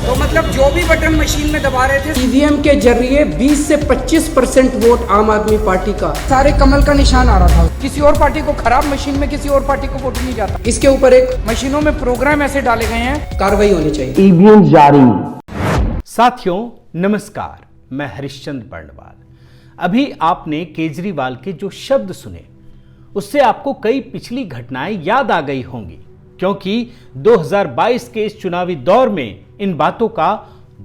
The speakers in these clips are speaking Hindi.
तो मतलब जो भी बटन मशीन में दबा रहे थे ईवीएम के जरिए 20 से 25% वोट आम आदमी पार्टी का, सारे कमल का निशान आ रहा था। किसी और पार्टी को, खराब मशीन में किसी और पार्टी को वोट नहीं जाता। इसके ऊपर एक मशीनों में प्रोग्राम ऐसे डाले गए हैं, कार्रवाई होनी चाहिए। ईवीएम जारी। साथियों नमस्कार, मैं हरिश्चंद्र पर्णवाल। अभी आपने केजरीवाल के जो शब्द सुने उससे आपको कई पिछली घटनाएं याद आ गई होंगी, क्योंकि 2022 के इस चुनावी दौर में इन बातों का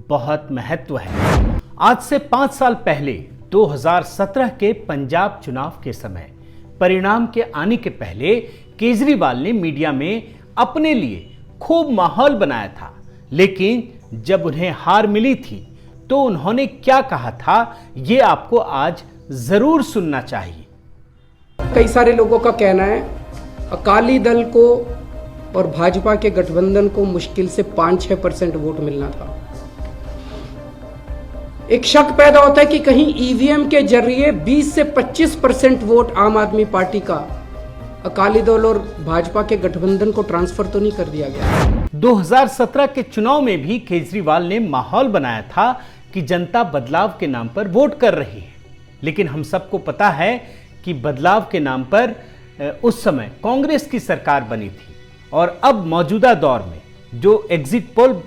बहुत महत्व है। आज से 5 साल पहले 2017 के पंजाब चुनाव के समय परिणाम के आने के पहले केजरीवाल ने मीडिया में अपने लिए खूब माहौल बनाया था, लेकिन जब उन्हें हार मिली थी तो उन्होंने क्या कहा था ये आपको आज जरूर सुनना चाहिए। कई सारे लोगों का कहना है अकाली दल को और भाजपा के गठबंधन को मुश्किल से 5-6% वोट मिलना था। एक शक पैदा होता है कि कहीं ईवीएम के जरिए 20 से 25% वोट आम आदमी पार्टी का अकाली दल और भाजपा के गठबंधन को ट्रांसफर तो नहीं कर दिया गया। 2017 के चुनाव में भी केजरीवाल ने माहौल बनाया था कि जनता बदलाव के नाम पर वोट कर रही है, लेकिन हम सबको पता है कि बदलाव के नाम पर उस समय कांग्रेस की सरकार बनी थी और अब मौजूदा दौर में जो एग्जिट पोल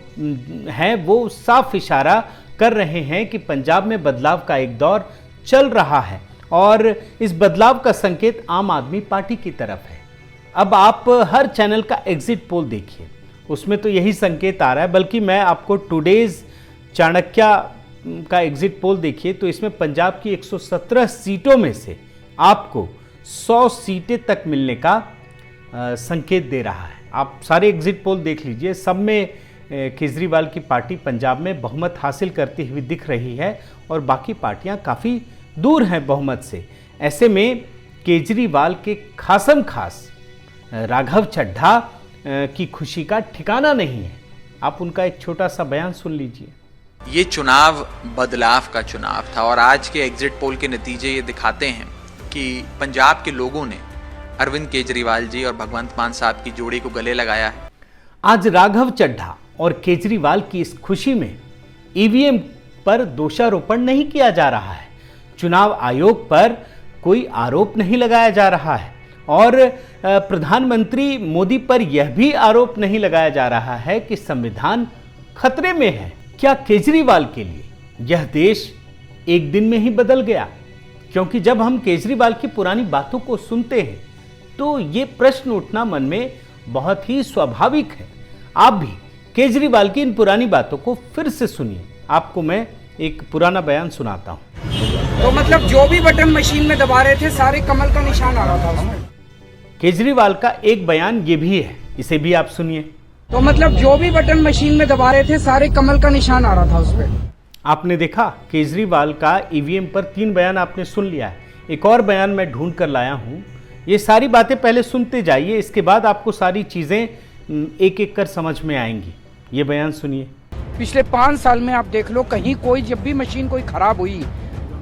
है वो साफ इशारा कर रहे हैं कि पंजाब में बदलाव का एक दौर चल रहा है और इस बदलाव का संकेत आम आदमी पार्टी की तरफ है। अब आप हर चैनल का एग्जिट पोल देखिए, उसमें तो यही संकेत आ रहा है। बल्कि मैं आपको टुडेज चाणक्य का एग्जिट पोल देखिए तो इसमें पंजाब की 117 सीटों में से आपको 100 सीटें तक मिलने का संकेत दे रहा है। आप सारे एग्जिट पोल देख लीजिए, सब में केजरीवाल की पार्टी पंजाब में बहुमत हासिल करती हुई दिख रही है और बाकी पार्टियां काफ़ी दूर हैं बहुमत से। ऐसे में केजरीवाल के खासम खास राघव चड्ढा की खुशी का ठिकाना नहीं है। आप उनका एक छोटा सा बयान सुन लीजिए। ये चुनाव बदलाव का चुनाव था और आज के एग्जिट पोल के नतीजे ये दिखाते हैं कि पंजाब के लोगों ने अरविंद केजरीवाल जी और भगवंत मान साहब की जोड़ी को गले लगाया है। आज राघव चड्ढा और केजरीवाल की इस खुशी में ईवीएम पर दोषारोपण नहीं किया जा रहा है, चुनाव आयोग पर कोई आरोप नहीं लगाया जा रहा है और प्रधानमंत्री मोदी पर यह भी आरोप नहीं लगाया जा रहा है कि संविधान खतरे में है। क्या केजरीवाल के लिए यह देश एक दिन में ही बदल गया? क्योंकि जब हम केजरीवाल की पुरानी बातों को सुनते हैं तो ये प्रश्न उठना मन में बहुत ही स्वाभाविक है। आप भी केजरीवाल की इन पुरानी बातों को फिर से सुनिए। आपको मैं एक पुराना बयान सुनाता हूं। तो मतलब जो भी बटन मशीन में दबा रहे थे सारे कमल का निशान आ रहा था उसमें। केजरीवाल का एक बयान ये भी है, इसे भी आप सुनिए। तो मतलब जो भी बटन मशीन में दबा रहे थे सारे कमल का निशान आ रहा था उसमें। आपने देखा केजरीवाल का ईवीएम पर 3 बयान आपने सुन लिया है। एक और बयान मैं ढूंढ कर लाया हूं। ये सारी बातें पहले सुनते जाइए, इसके बाद आपको सारी चीजें एक एक कर समझ में आएंगी। ये बयान सुनिए। पिछले 5 साल में आप देख लो, कहीं कोई जब भी मशीन कोई खराब हुई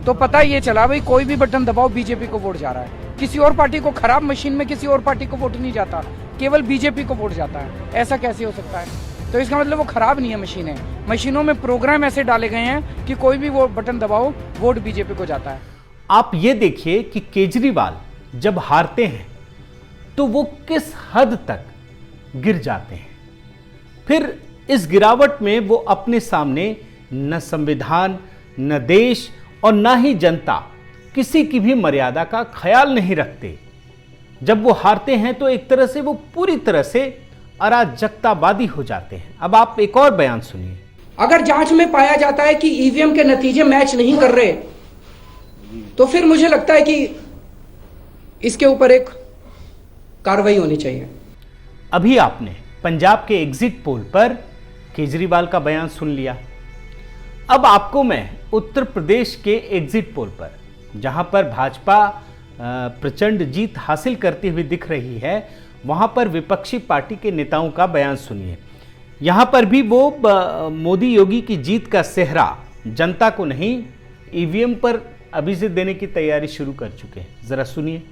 तो पता ये चला भाई कोई भी बटन दबाओ बीजेपी को वोट जा रहा है। किसी और पार्टी को, खराब मशीन में किसी और पार्टी को वोट नहीं जाता, केवल बीजेपी को वोट जाता है। ऐसा कैसे हो सकता है? तो इसका मतलब वो खराब नहीं है मशीनें। मशीनों में प्रोग्राम ऐसे डाले गए हैं कि कोई भी वो बटन दबाओ वोट बीजेपी को जाता है। आप ये देखिए कि केजरीवाल जब हारते हैं तो वो किस हद तक गिर जाते हैं। फिर इस गिरावट में वो अपने सामने न संविधान, न देश और न ही जनता, किसी की भी मर्यादा का ख्याल नहीं रखते। जब वो हारते हैं तो एक तरह से वो पूरी तरह से अराजकतावादी हो जाते हैं। अब आप एक और बयान सुनिए। अगर जांच में पाया जाता है कि ईवीएम के नतीजे मैच नहीं कर रहे तो फिर मुझे लगता है कि इसके ऊपर एक कार्रवाई होनी चाहिए। अभी आपने पंजाब के एग्जिट पोल पर केजरीवाल का बयान सुन लिया। अब आपको मैं उत्तर प्रदेश के एग्जिट पोल पर, जहां पर भाजपा प्रचंड जीत हासिल करती हुई दिख रही है, वहां पर विपक्षी पार्टी के नेताओं का बयान सुनिए। यहां पर भी वो मोदी योगी की जीत का सेहरा जनता को नहीं, ईवीएम पर अभी से देने की तैयारी शुरू कर चुके हैं। जरा सुनिए।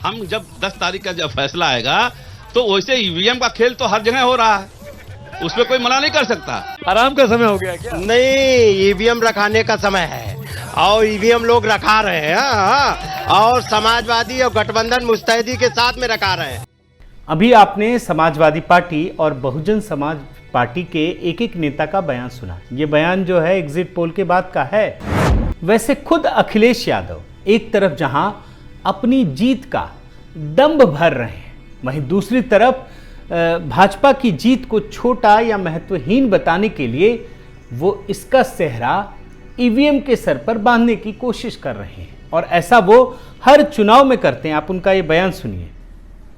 हम जब 10 तारीख का जब फैसला आएगा तो वैसे ईवीएम का खेल तो हर जगह हो रहा है। उसमें कोई मना नहीं कर सकता। आराम का समय हो गया क्या? नहीं, ईवीएम रखाने का समय है और ईवीएम लोग रखा रहे हैं। और समाजवादी और गठबंधन मुस्तैदी के साथ में रखा रहे हैं। अभी आपने समाजवादी पार्टी और बहुजन समाज पार्टी के एक एक नेता का बयान सुना। ये बयान जो है एग्जिट पोल के बाद का है। वैसे खुद अखिलेश यादव एक तरफ जहां अपनी जीत का दंभ भर रहे हैं, वहीं दूसरी तरफ भाजपा की जीत को छोटा या महत्वहीन बताने के लिए वो इसका सेहरा ईवीएम के सर पर बांधने की कोशिश कर रहे हैं, और ऐसा वो हर चुनाव में करते हैं। आप उनका ये बयान सुनिए।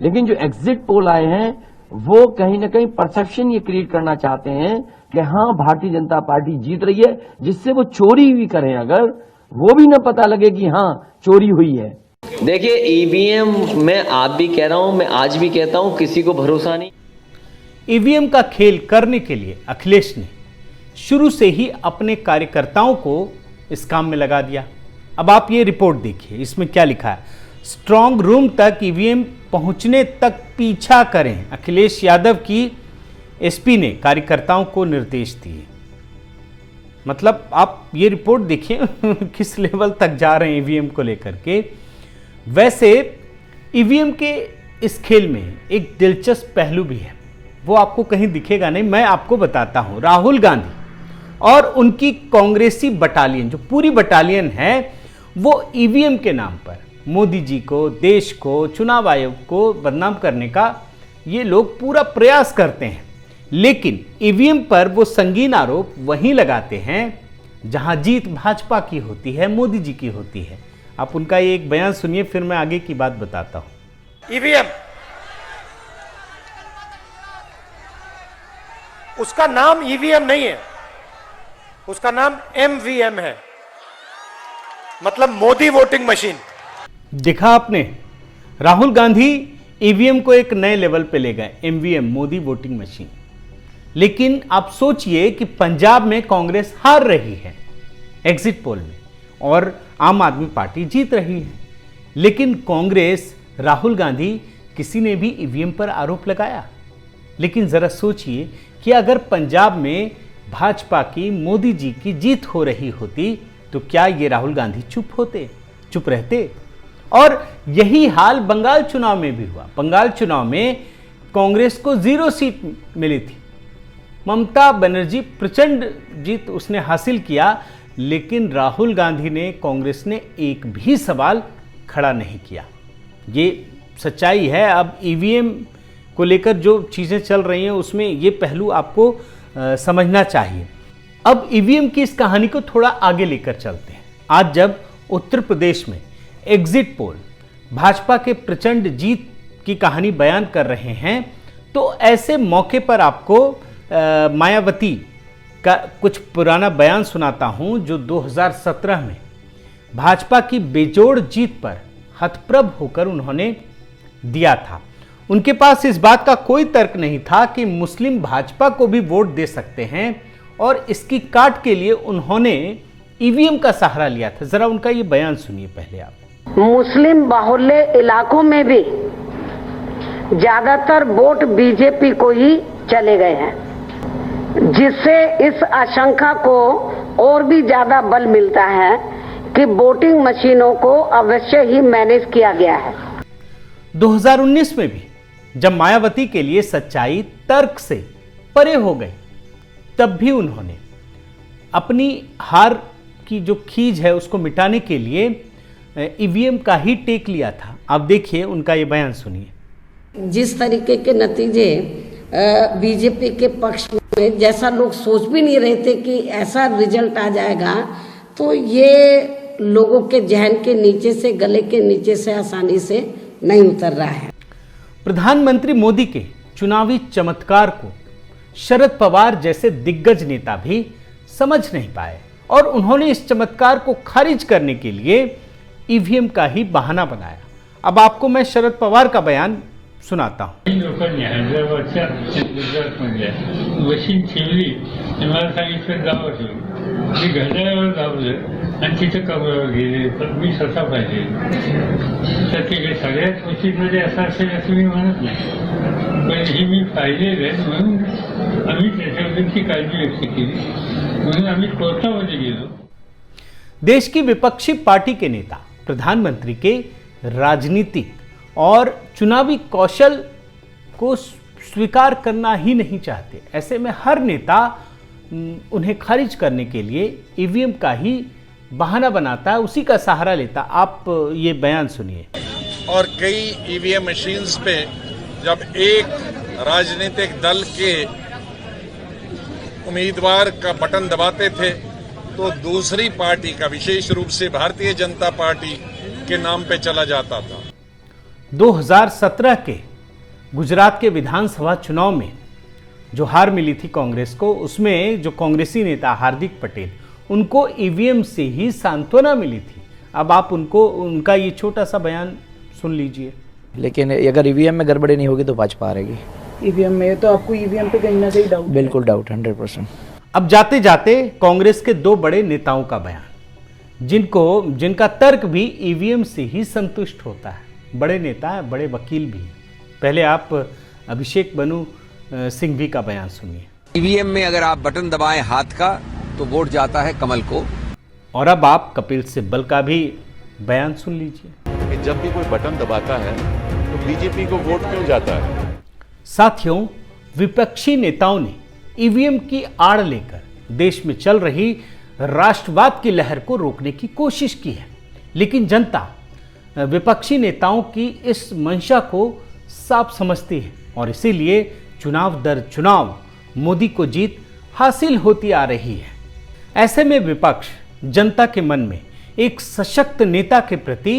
लेकिन जो एग्जिट पोल आए हैं वो कहीं ना कहीं परसेप्शन ये क्रिएट करना चाहते हैं कि हाँ भारतीय जनता पार्टी जीत रही है, जिससे वो चोरी भी करें अगर वो भी ना पता लगे कि हाँ चोरी हुई है। देखिए ईवीएम में आप भी कह रहा हूं, मैं आज भी कहता हूं, किसी को भरोसा नहीं। ईवीएम का खेल करने के लिए अखिलेश ने शुरू से ही अपने कार्यकर्ताओं को इस काम में लगा दिया। अब आप ये रिपोर्ट देखिए, इसमें क्या लिखा है। स्ट्रांग रूम तक ईवीएम पहुंचने तक पीछा करें, अखिलेश यादव की एसपी ने कार्यकर्ताओं को निर्देश दिए। मतलब आप ये रिपोर्ट देखिए किस लेवल तक जा रहे हैं ईवीएम को लेकर के। वैसे ईवीएम के इस खेल में एक दिलचस्प पहलू भी है, वो आपको कहीं दिखेगा नहीं, मैं आपको बताता हूं। राहुल गांधी और उनकी कांग्रेसी बटालियन, जो पूरी बटालियन है, वो ईवीएम के नाम पर मोदी जी को, देश को, चुनाव आयोग को बदनाम करने का ये लोग पूरा प्रयास करते हैं। लेकिन ईवीएम पर वो संगीन आरोप वहीं लगाते हैं जहां जीत भाजपा की होती है, मोदी जी की होती है। आप उनका ये एक बयान सुनिए, फिर मैं आगे की बात बताता हूं। ईवीएम, उसका नाम ईवीएम नहीं है, उसका नाम एमवीएम है, मतलब मोदी वोटिंग मशीन। देखा आपने, राहुल गांधी ईवीएम को एक नए लेवल पे ले गए, एमवीएम, मोदी वोटिंग मशीन। लेकिन आप सोचिए कि पंजाब में कांग्रेस हार रही है एग्जिट पोल में और आम आदमी पार्टी जीत रही है, लेकिन कांग्रेस, राहुल गांधी, किसी ने भी ईवीएम पर आरोप लगाया। लेकिन जरा सोचिए कि अगर पंजाब में भाजपा की, मोदी जी की जीत हो रही होती तो क्या ये राहुल गांधी चुप रहते? और यही हाल बंगाल चुनाव में भी हुआ। बंगाल चुनाव में कांग्रेस को 0 सीट मिली थी। ममता बनर्जी प्रचंड जीत उसने हासिल किया, लेकिन राहुल गांधी ने, कांग्रेस ने एक भी सवाल खड़ा नहीं किया। ये सच्चाई है। अब ईवीएम को लेकर जो चीज़ें चल रही हैं उसमें ये पहलू आपको समझना चाहिए। अब ईवीएम की इस कहानी को थोड़ा आगे लेकर चलते हैं। आज जब उत्तर प्रदेश में एग्जिट पोल भाजपा के प्रचंड जीत की कहानी बयान कर रहे हैं, तो ऐसे मौके पर आपको मायावती का कुछ पुराना बयान सुनाता हूं, जो 2017 में भाजपा की बेजोड़ जीत पर हतप्रभ होकर उन्होंने दिया था। उनके पास इस बात का कोई तर्क नहीं था कि मुस्लिम भाजपा को भी वोट दे सकते हैं, और इसकी काट के लिए उन्होंने ईवीएम का सहारा लिया था। जरा उनका ये बयान सुनिए पहले आप। मुस्लिम बाहुल्य इलाकों में भी ज्यादातर वोट बीजेपी को ही चले गए हैं, जिससे इस आशंका को और भी ज्यादा बल मिलता है कि वोटिंग मशीनों को अवश्य ही मैनेज किया गया है। 2019 में भी जब मायावती के लिए सच्चाई तर्क से परे हो गई, तब भी उन्होंने अपनी हार की जो खीज है उसको मिटाने के लिए ईवीएम का ही टेक लिया था। आप देखिए उनका ये बयान सुनिए। जिस तरीके के नतीजे बीजेपी के पक्ष में, जैसा लोग सोच भी नहीं रहे थे कि ऐसा रिजल्ट आ जाएगा, तो ये लोगों के जहन के नीचे से, गले के नीचे से आसानी से नहीं उतर रहा है। प्रधानमंत्री मोदी के चुनावी चमत्कार को शरद पवार जैसे दिग्गज नेता भी समझ नहीं पाए, और उन्होंने इस चमत्कार को खारिज करने के लिए ईवीएम का ही बहाना बनाया। अब आपको मैं शरद पवार का बयान सुनाता हूँ। लोकांनी हैदराबादच्या गुजरातमधल्या मशीन ठेवली आणि मला सांगितलं जावं ठेवून मी घड्याळावर धावलं आणि तिथं कमरावर गेले तर मी स्वतः पाहिजे तर ते सगळ्याच मशीनमध्ये असं असेल असं मी म्हणत नाही पण ही मी पाहिलेलं आहे म्हणून आम्ही त्याच्याबद्दलची काळजी व्यक्त केली म्हणून आम्ही कोर्टामध्ये गेलो। देश की विपक्षी पार्टी के नेता प्रधानमंत्री के राजनीतिक और चुनावी कौशल को स्वीकार करना ही नहीं चाहते। ऐसे में हर नेता उन्हें खारिज करने के लिए ईवीएम का ही बहाना बनाता है, उसी का सहारा लेता। आप ये बयान सुनिए। और कई ईवीएम मशीन्स पे जब एक राजनीतिक दल के उम्मीदवार का बटन दबाते थे तो दूसरी पार्टी का, विशेष रूप से भारतीय जनता पार्टी के नाम पे चला जाता था। 2017 के गुजरात के विधानसभा चुनाव में जो हार मिली थी कांग्रेस को, उसमें जो कांग्रेसी नेता हार्दिक पटेल, उनको ईवीएम से ही सांत्वना मिली थी। अब आप उनका ये छोटा सा बयान सुन लीजिए। लेकिन अगर ईवीएम में गड़बड़ी नहीं होगी तो भाजपा हारेगी। ईवीएम में तो आपको ईवीएम पे कहीं ना कहीं डाउट? बिल्कुल डाउट, 100%। अब जाते जाते कांग्रेस के दो बड़े नेताओं का बयान, जिनका तर्क भी ईवीएम से ही संतुष्ट होता है। बड़े नेता है, बड़े वकील भी। पहले आप अभिषेक बनु सिंघवी का बयान सुनिए। ईवीएम में अगर आप बटन दबाएं हाथ का तो वोट जाता है कमल को। और अब आप कपिल सिब्बल का भी बयान सुन लीजिए। जब भी कोई बटन दबाता है तो बीजेपी को वोट क्यों जाता है? साथियों, विपक्षी नेताओं ने ईवीएम की आड़ लेकर देश में चल रही राष्ट्रवाद की लहर को रोकने की कोशिश की है, लेकिन जनता विपक्षी नेताओं की इस मंशा को साफ समझती है और इसीलिए चुनाव दर चुनाव मोदी को जीत हासिल होती आ रही है। ऐसे में विपक्ष जनता के मन में एक सशक्त नेता के प्रति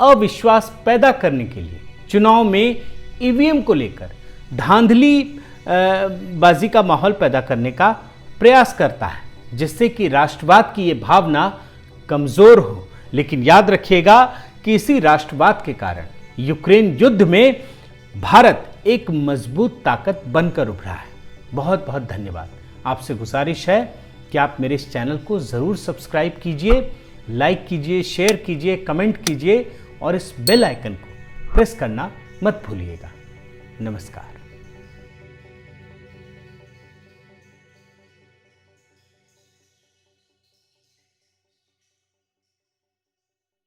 अविश्वास पैदा करने के लिए चुनाव में ईवीएम को लेकर धांधली बाजी का माहौल पैदा करने का प्रयास करता है, जिससे कि राष्ट्रवाद की ये भावना कमजोर हो। लेकिन याद रखिएगा कि इसी राष्ट्रवाद के कारण यूक्रेन युद्ध में भारत एक मजबूत ताकत बनकर उभरा है। बहुत बहुत धन्यवाद। आपसे गुजारिश है कि आप मेरे इस चैनल को ज़रूर सब्सक्राइब कीजिए, लाइक कीजिए, शेयर कीजिए, कमेंट कीजिए और इस बेल आइकन को प्रेस करना मत भूलिएगा। नमस्कार।